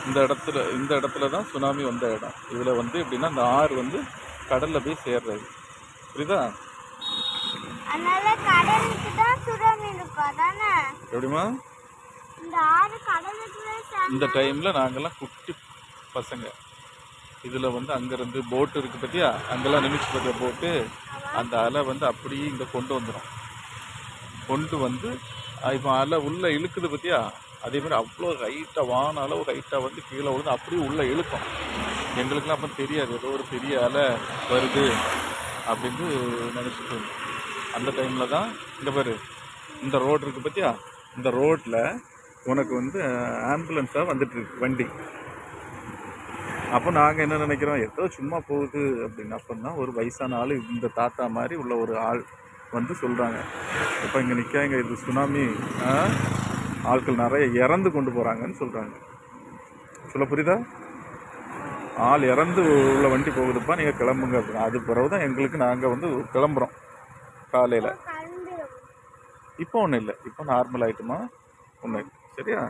இந்த இடத்துல தான் சுனாமி வந்த இடம். இதில் வந்து எப்படின்னா அந்த ஆறு வந்து கடலில் போய் சேர்றது. புரியுதா? அதனால கடலுக்கு தான் சுனாமி இருக்கும் அதானே? எப்படிமா? இந்த ஆறு கடலுக்கு இந்த டைமில் நாங்கள்லாம் குட்டி பசங்க. இதில் வந்து அங்கேருந்து போட்டு இருக்குது பார்த்தியா, அங்கெல்லாம் நிமிச்சு பார்த்தியா போட்டு, அந்த அலை வந்து அப்படியே இங்கே கொண்டு வந்துடும். கொண்டு வந்து இப்போ அலை உள்ளே இழுக்குது பார்த்தியா, அதேமாதிரி அவ்வளோ ஹைட்டாக வான அளவு ஹைட்டாக வந்து கீழே விழுந்து அப்படியே உள்ளே இழுக்கும். எங்களுக்கெல்லாம் அப்போ தெரியாது, ஏதோ ஒரு பெரிய அலை வருது அப்படின்னு நினச்சிட்டு. அந்த டைமில் தான் இந்த பாரு, இந்த ரோடு இருக்குது பார்த்தியா, இந்த ரோட்டில் உனக்கு வந்து ஆம்புலன்ஸாக வந்துட்டுருக்கு வண்டி. அப்போ நாங்கள் என்ன நினைக்கிறோம், ஏதோ சும்மா போகுது அப்படின்னு. அப்போ தான் ஒரு வயசான ஆள், இந்த தாத்தா மாதிரி உள்ள ஒரு ஆள் வந்து சொல்கிறாங்க, இப்போ இங்கே நிற்காங்க, இது சுனாமி, ஆட்கள் நிறைய இறந்து கொண்டு போகிறாங்கன்னு சொல்கிறாங்க. சொல்ல புரியுதா? ஆள் இறந்து உள்ள வண்டி போகுதுப்பா, நீங்கள் கிளம்புங்க அப்படின்னு. அது பிறகு தான் எங்களுக்கு நாங்கள் வந்து கிளம்புறோம் காலையில். இப்போ ஒன்றும் இல்லை, இப்போ நார்மல் ஆகிட்டுமா, ஒன்றும் இல்லை. சரியா?